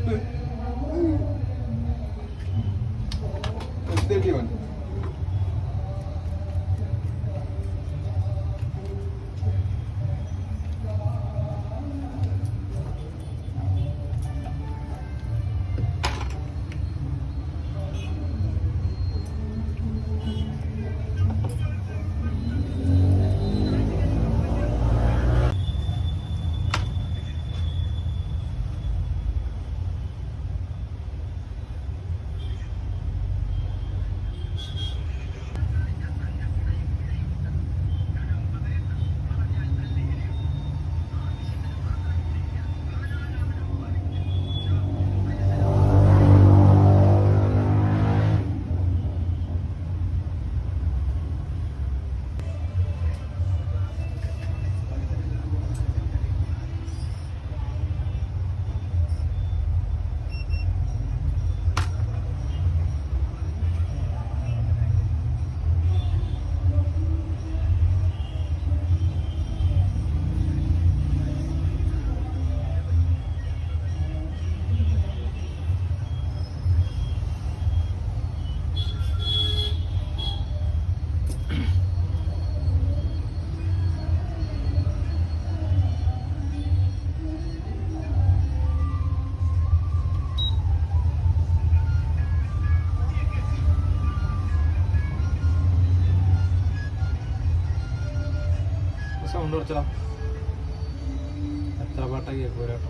31. Sound കുറച്ചടാ, എത്ര പാട്ടാ കേൾക്കൂരാട്ടോ.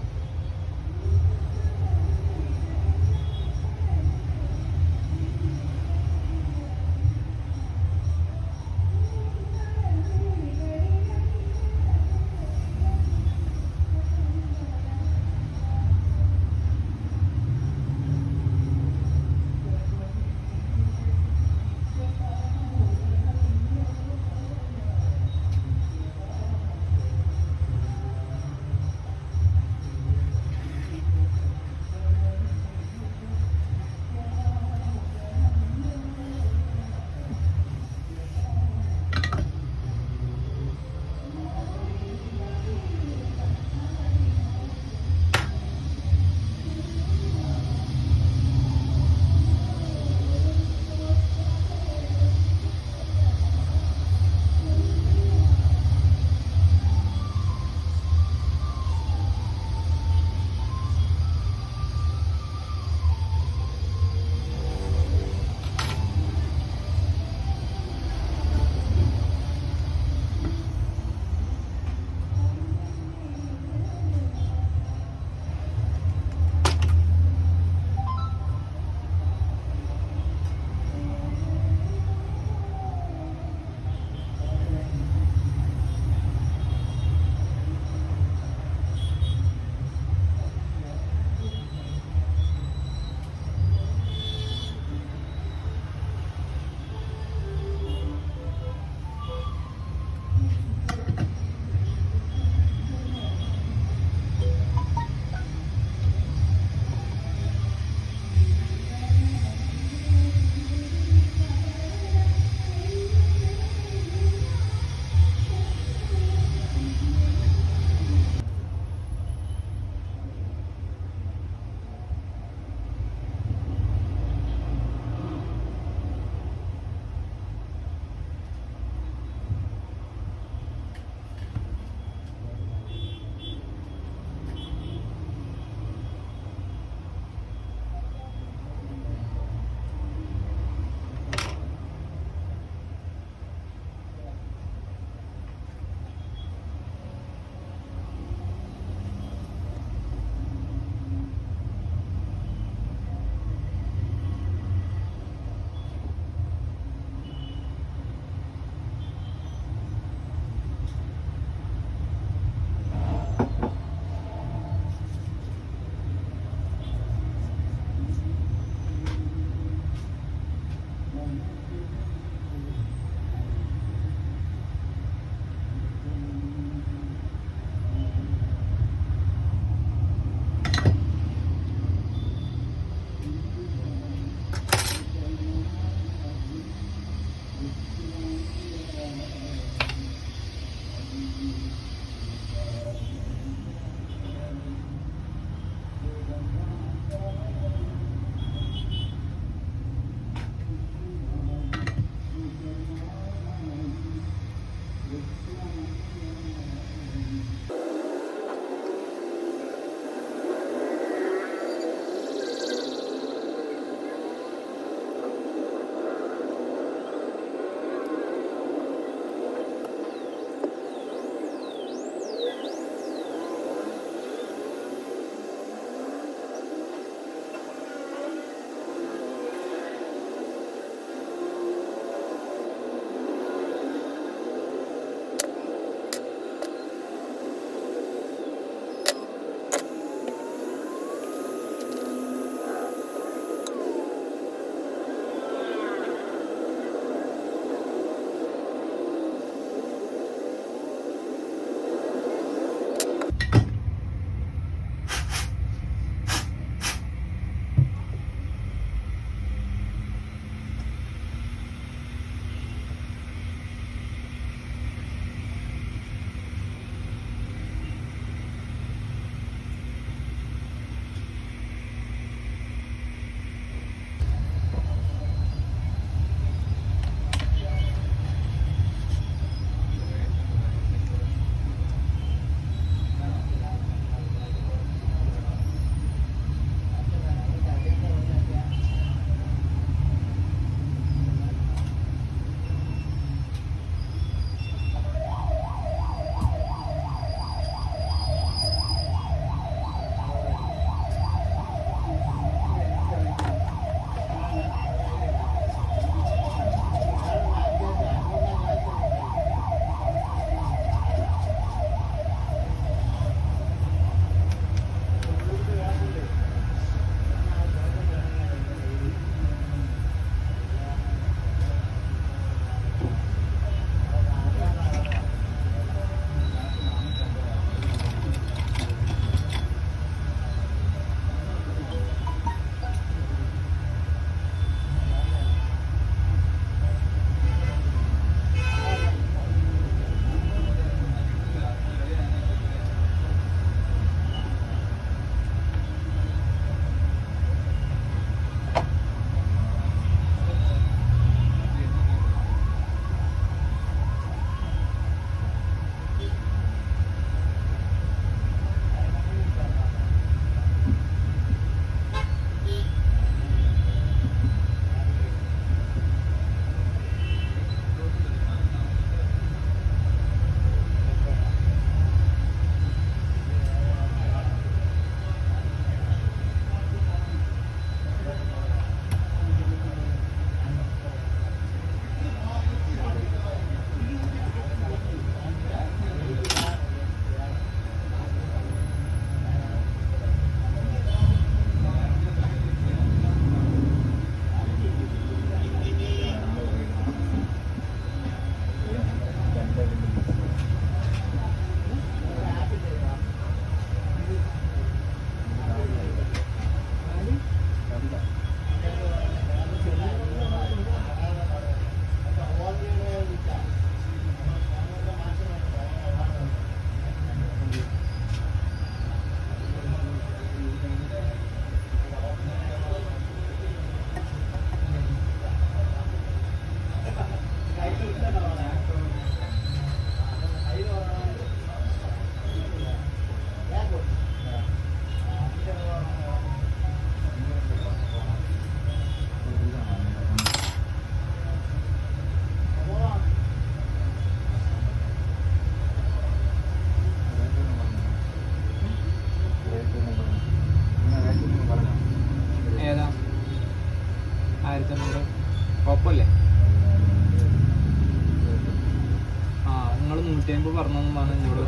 150 പറഞ്ഞു പറഞ്ഞു എന്നോട്.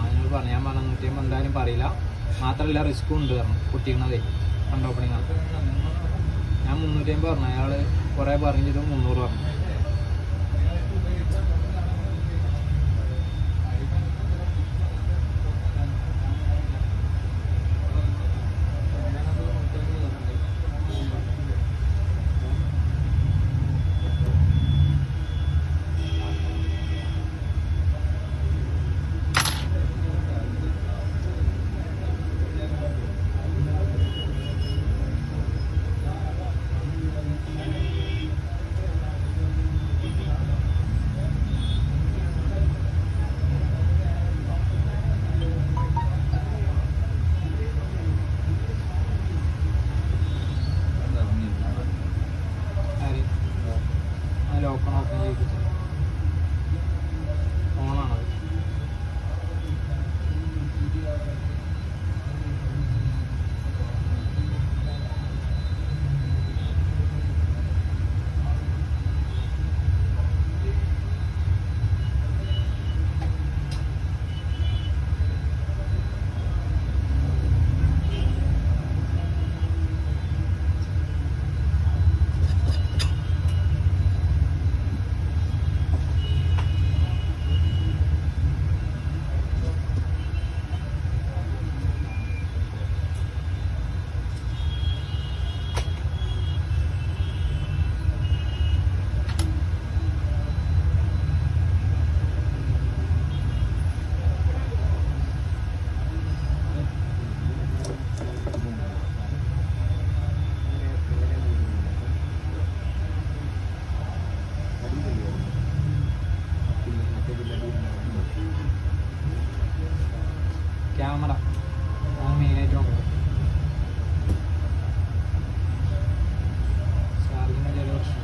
എന്നോട് പറഞ്ഞു. ഞാൻ പറഞ്ഞു 150 എന്തായാലും പറയില്ല, മാത്രമല്ല റിസ്ക്കും ഉണ്ട് പറഞ്ഞു പൊട്ടിക്കണതേ ഫണ്ട് ഓപ്പണിംഗ് ആണ്. ഞാൻ 350 പറഞ്ഞു. അയാൾ കുറേ പറഞ്ഞിട്ട് 300 പറഞ്ഞു. ഓപ്പൺ ചെയ്തിട്ട് ഓണാണത്. ക്യാമറ മെയിനായിട്ട് നോക്കണം. ചാർജിന് ചെറിയ പ്രശ്നം.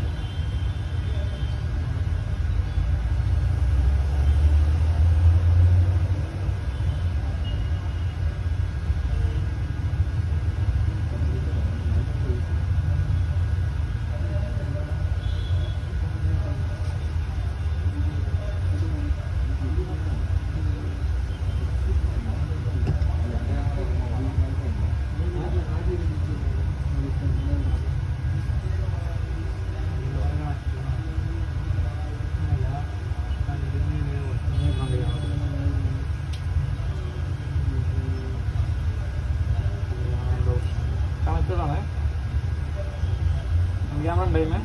കണക്റ്റഡാണേ. ക്യാമറ ഉണ്ടായിരുന്നേ.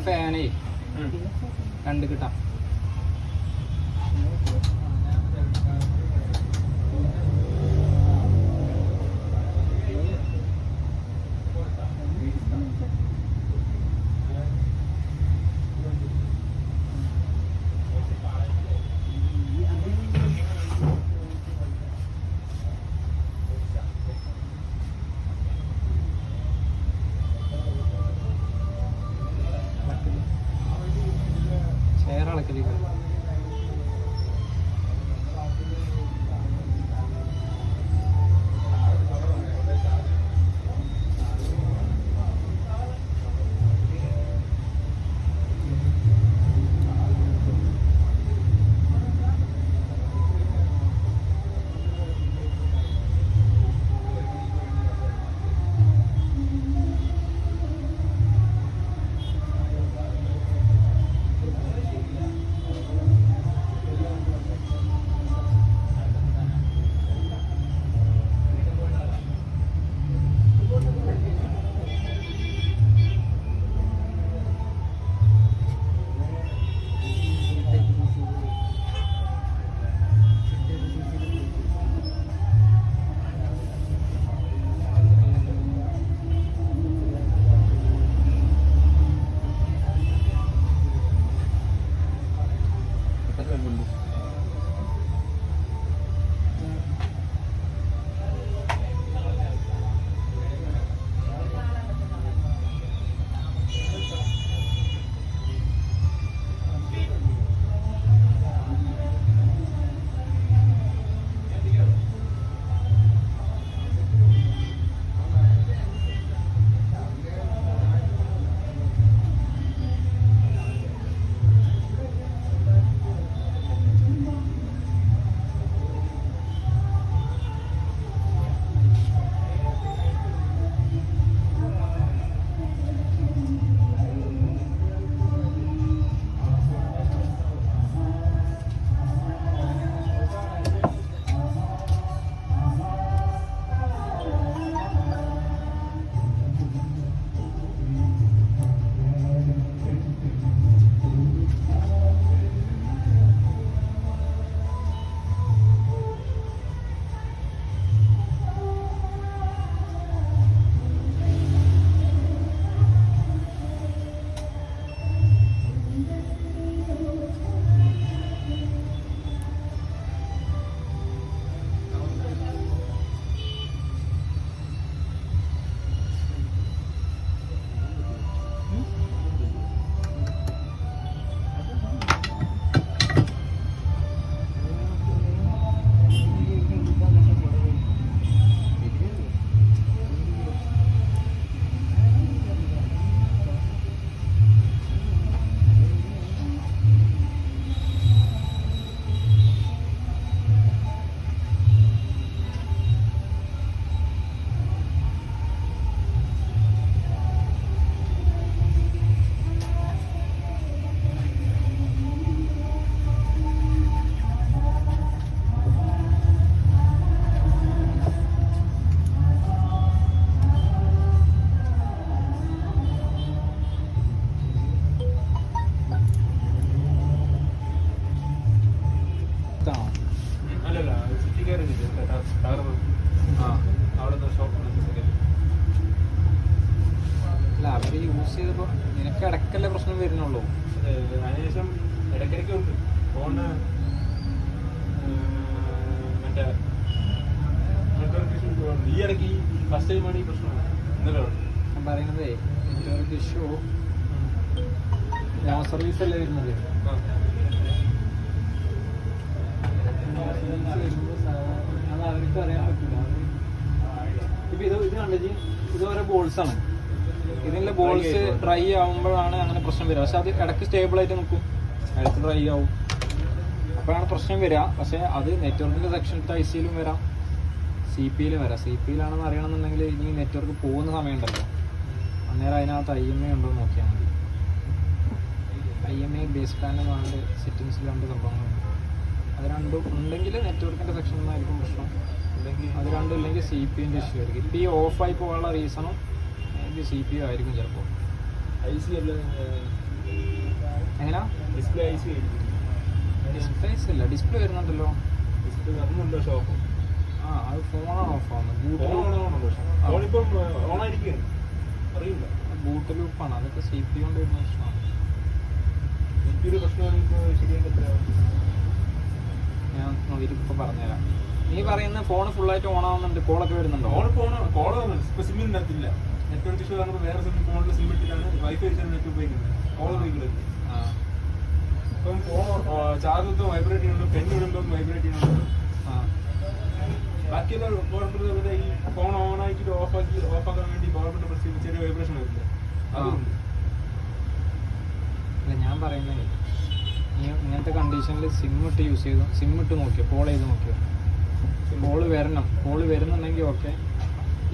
ഫാനേ കണ്ട് കിട്ടാം. ബാക്കിലേക്ക്. അല്ല അവര് യൂസ് ചെയ്തപ്പോ നിനക്ക് ഇടക്കല്ലേ പ്രശ്നം വരുന്നുള്ളൂ. അതിനുശേഷം ഇടയ്ക്കിടയ്ക്ക് ഉണ്ട് ഫോണ് മറ്റേ ഈ ഇടയ്ക്ക് ഫസ്റ്റ് ടൈമാണ് ഈ പ്രശ്നം. ഇന്നലെ ഞാൻ പറയുന്നതേ നെറ്റ്വർക്ക് ഇഷ്യൂ നോ സർവീസ് അല്ലേ വരുന്നത്. അത് അവർക്ക് അറിയാൻ പറ്റില്ല. ഇപ്പൊ ഇത് കണ്ടു ഇത് ഓരോ ബോൾസ് ആണ്. ഇതിന്റെ ബോൾസ് ഡ്രൈ ആവുമ്പോഴാണ് അങ്ങനെ പ്രശ്നം വരിക. പക്ഷെ അത് ഇടയ്ക്ക് സ്റ്റേബിൾ ആയിട്ട് നിൽക്കും, ഇടയ്ക്ക് ഡ്രൈ ആവും, അപ്പോഴാണ് പ്രശ്നം വരിക. പക്ഷെ അത് നെറ്റ്വർക്കിന്റെ സെക്ഷനത്തെ ഐ സിയിലും വരാം, സി പിയിൽ വരാം. സി പിയിലാണെന്ന് അറിയണമെന്നുണ്ടെങ്കിൽ ഇനി നെറ്റ്വർക്ക് പോകുന്ന സമയമുണ്ടല്ലോ, അന്നേരം അതിനകത്ത് IMEI ഉണ്ടോ എന്ന് നോക്കിയാൽ മതി. IMEI ബേസ് പ്ലാൻ വേണ്ട സെറ്റിങ്സിൽ രണ്ട് സംഭവങ്ങളുണ്ട്. അത് രണ്ടും ഉണ്ടെങ്കിൽ നെറ്റ്വർക്കിൻ്റെ സെക്ഷനിൽ നിന്നായിരിക്കും പ്രശ്നം. അത് രണ്ടും ഇല്ലെങ്കിൽ CPU ഇഷ്യൂ ആയിരിക്കും. ഇപ്പോൾ ഈ ഓഫായി പോകാനുള്ള റീസണും CPU ആയിരിക്കും ചിലപ്പോൾ. IC അല്ല എങ്ങനെയാ ഡിസ്പ്ലേ IC ഡിസ്പ്ലേസ് ഇല്ല, ഡിസ്പ്ലേ വരുന്നുണ്ടല്ലോ. ഡിസ്പ്ലേ വരുന്നുണ്ടോ ഷോപ്പ്? ആ അത് ഫോണാണ് ഓഫാകുന്നത്. ഫോണിപ്പം ഓണായിരിക്കും അറിയില്ല. ബൂട്ട് ലൂപ്പാണ്, അതൊക്കെ CPU കൊണ്ട് വരുന്ന പ്രശ്നമാണ്. ഒരു പ്രശ്നമാണെങ്കിൽ ശരിയായിട്ട് എത്രയാണ് ഞാൻ നോക്കിയിട്ട് പറഞ്ഞുതരാം. നീ പറയുന്ന ഫോൺ ഫുള്ളായിട്ട് ഓൺ ആവുന്നുണ്ട്, കോളൊക്കെ വരുന്നുണ്ടോ? കോള് വന്നു സിമ്മിൽ നടത്തില്ല. നെറ്റ്വർക്ക് ഇഷ്യൂ കാണുമ്പോൾ വേറെ ഫോണിൽ സിം ഇട്ടിട്ടാണ് വൈഫൈ നെറ്റ് ഉപയോഗിക്കുന്നത്. കോൾ ഉപയോഗിക്കുന്നത്. ഇപ്പം ഫോൺ ചാർജ് വൈബ്രേറ്റ് ചെയ്യുന്നുണ്ട്, പെൻ ഇടുമ്പോൾ വൈബ്രേറ്റ് ചെയ്യുന്നുണ്ട്. ആ ബാക്കിയെല്ലാം കുഴപ്പമില്ല. ഈ ഫോൺ ഓൺ ആക്കിയിട്ട് ഓഫാക്കാൻ വേണ്ടി പവർ ബട്ടൺ പ്രസ് ചെയ്ത് ചെറിയ വൈബ്രേഷൻ വരില്ല, അതുകൊണ്ട്. അല്ല ഞാൻ പറയുന്നത് ഇങ്ങനത്തെ കണ്ടീഷനിൽ സിം ഇട്ട് യൂസ് ചെയ്തു, സിം ഇട്ട് നോക്കിയോ, കോൾ ചെയ്ത് നോക്കിയോ, കോള് വരണം, കോള് വരുന്നുണ്ടെങ്കിൽ ഓക്കെ.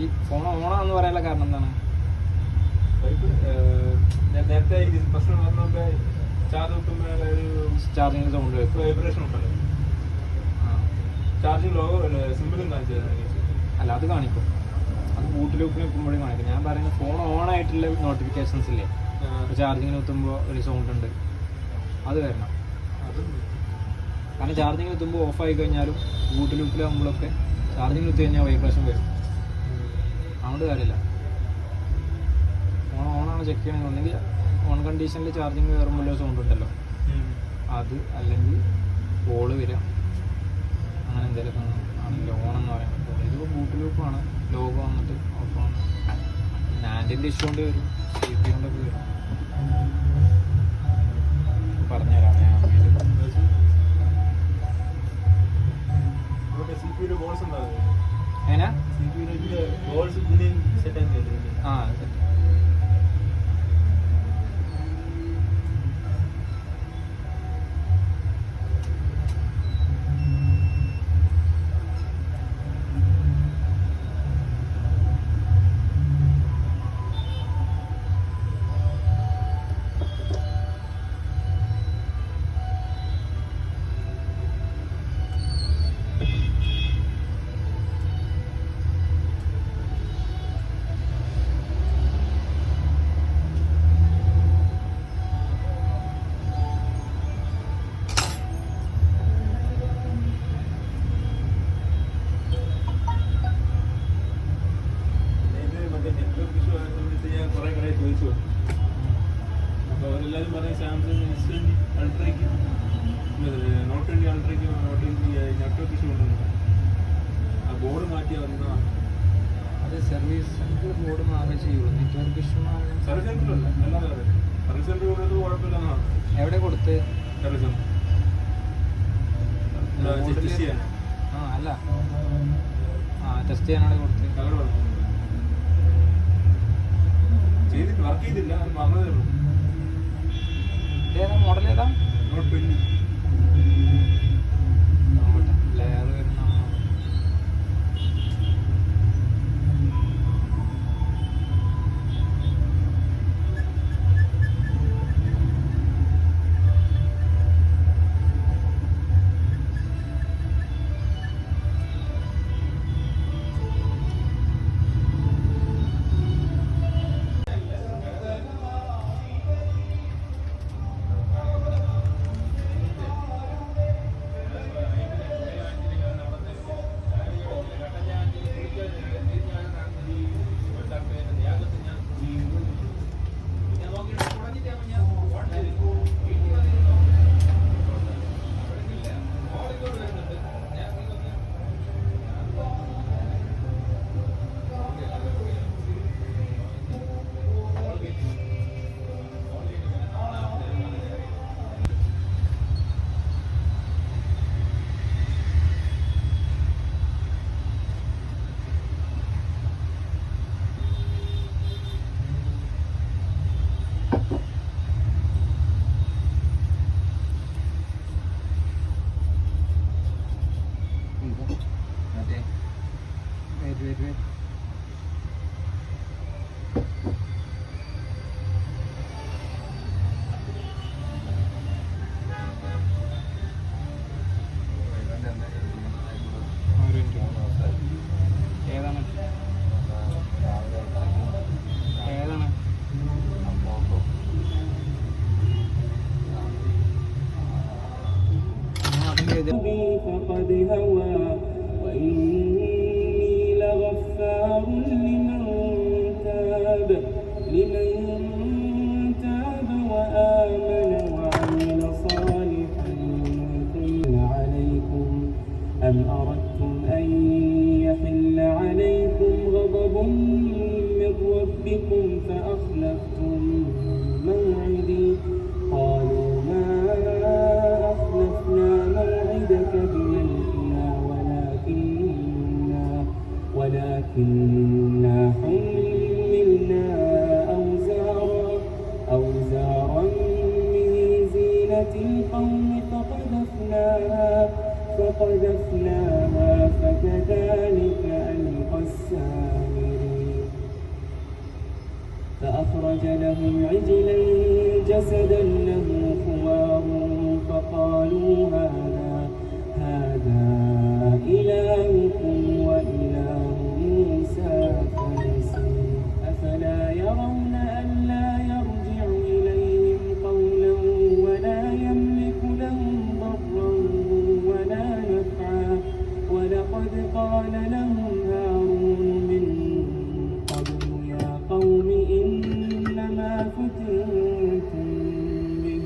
ഈ ഫോൺ ഓണാന്ന് പറയാനുള്ള കാരണം എന്താണ്? നേരത്തെ പ്രശ്നം പറഞ്ഞപ്പോൾ ചാർജ് വെക്കുമ്പോൾ ഒരു ചാർജിങ് സൗണ്ട് വെക്കും, വൈബ്രേഷൻ ഉണ്ടല്ലോ. ചാർജിങ് ലോ സിമ്പിളും കാണിച്ചത്. അല്ല അത് കാണിക്കും, അത് ബൂട്ട് ലൂപ്പിൽ വെക്കുമ്പോഴും കാണിക്കും. ഞാൻ പറയുന്നത് ഫോൺ ഓൺ ആയിട്ടുള്ള നോട്ടിഫിക്കേഷൻസ് ഇല്ലേ, ചാർജിങ്ങിന് എത്തുമ്പോൾ ഒരു സൗണ്ട് ഉണ്ട്, അത് വരണം. കാരണം ചാർജിങ്ങിന് എത്തുമ്പോൾ ഓഫായി കഴിഞ്ഞാലും ബൂട്ട് ലൂപ്പിലാകുമ്പോഴൊക്കെ ചാർജിങ്ങിന് എത്തി കഴിഞ്ഞാൽ വൈബ്രേഷൻ വരും. അതുകൊണ്ട് കാര്യമില്ല. ഫോൺ ഓണാണ് ചെക്ക് ചെയ്യണമെങ്കിൽ ഒന്നെങ്കിൽ ഓൺ കണ്ടീഷനിൽ ചാർജിങ് കയറുമ്പോൾ സൗണ്ട് ഉണ്ടല്ലോ അത്, അല്ലെങ്കിൽ കോള് വരിക, അങ്ങനെ എന്തെങ്കിലും ആണെങ്കിൽ ഓണെന്ന് പറയാൻ പറ്റുള്ളൂ. ഇതിപ്പോൾ ബൂട്ട് ലൂപ്പാണ്, ലോഗോ വന്നിട്ട് ഓഫാണ്. ആൻറ്റിൻ്റെ ഇഷ്യൂ കൊണ്ട് വരും, CPU കൊണ്ടൊക്കെ വരും. പറഞ്ഞുതരാം ഞാൻ CPU ബോൾസ് ഉണ്ടാവും. എങ്ങനെയാ CPU ബോൾസ് ഇതിന് സെറ്റ് ആക്കിയല്ലേ? ആ എല്ലാവരും പറയും സാംസങ് S20 അൾട്രയ്ക്ക് നോട്ട് 20 അൾട്രയ്ക്ക് നെറ്റ്വർക്ക് ഇഷ്യൂ ഉണ്ടെന്ന്. ആ ബോർഡ് മാറ്റി വന്നതാണ്. അത് സർവീസ് സെൻറ്ററിൽ ബോർഡ് മാറുകയും ചെയ്യുള്ളൂ, നെറ്റ്വർക്ക് ഇഷ്യൂ മാറുക. സർവീസ് സെൻ്ററിലല്ല, അല്ലാതെ സർവീസ് സെൻ്റർ കൊടുത്തത് കുഴപ്പമില്ലെന്നാണ്. എവിടെ കൊടുത്ത്? സർവീസ് സെൻ്റർ ആ അല്ല ടെസ്റ്റ് ചെയ്യാനാണ് കൊടുത്ത്. ചെയ്തിട്ട് വർക്ക് ചെയ്തില്ല, അത് മറന്നതേ ഉള്ളൂ. ഏതാ മോഡൽ ഏതാ? നോട്ട് 20. ലെയർ വരുന്ന wait. ഏതാണ് فقد هوى وإني لغفار لمن تاب وآمن وعمل صالحا ثم عليكم أم أردتم أن يحل عليكم غضب من ربكم فأخلفتم موعدي قالوا ما فقذفناها فكذلك ألقى السامري فأخرج لهم عجلا جسدا له خوار فقالوا هذا إلهكم وإله موسى فنسي أفلا يرون ألا يرجع إليهم قولا ولا يملك لهم ضرا ولا نفعا ولقد قال لهم هارون من قبل يا قوم إنما فتنتم به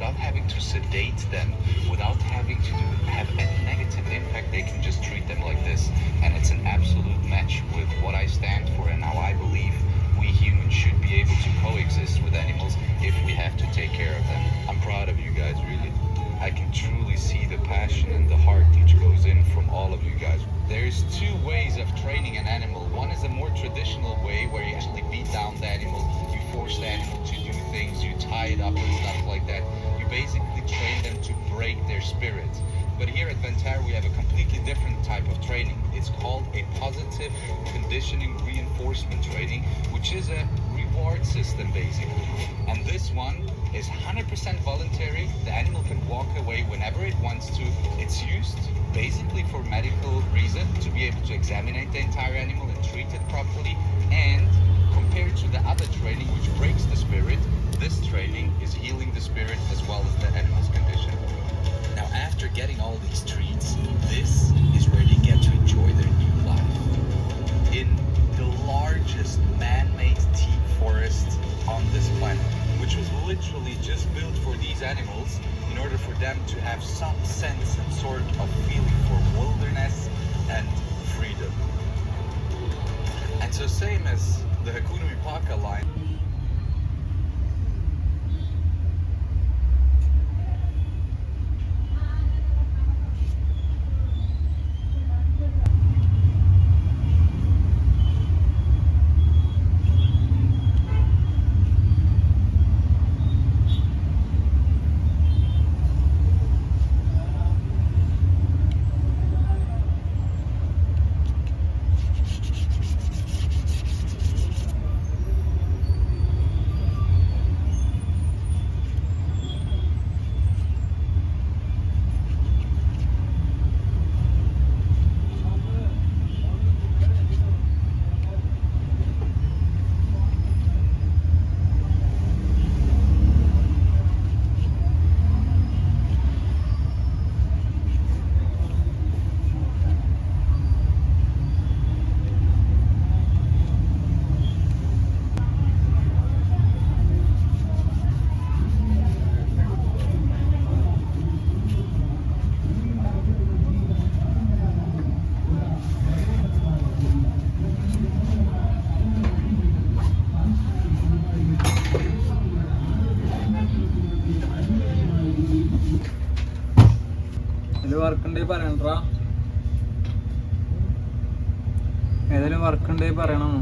without having to sedate them, without having to have any negative impact. They can just treat them like this, and it's an absolute match with what I stand for and how I believe we humans should be able to coexist with animals if we have to take care of them. I'm proud of you guys, really. I can truly see the passion and the heart which goes in from all of you guys. There's two ways of training an animal. One is a more traditional way where you actually beat down the animal, you force the animal to do things, you tie it up and stuff like that. You basically train them to break their spirit. But here at Ventara we have a completely different type of training. It's called a positive conditioning reinforcement training, which is a reward system basically. And this one is 100% voluntary. The animal can walk away whenever it wants to. It's used basically for medical reason, to be able to examine the entire animal and treat it properly. And compared to the other training which breaks the spirit, this training is healing the spirit as well as the animal's condition. Now after getting all these treats, this is where they get to enjoy their new life. In the largest man-made teak forest on this planet, which was literally just built for these animals in order for them to have some sense and sort of feeling for wilderness and freedom. And so same as the Hakuna Mipaka line, വർക്കുണ്ടെങ്കിൽ പറയണ്ടാ, ഏതെങ്കിലും വർക്കുണ്ടെങ്കിൽ പറയണം.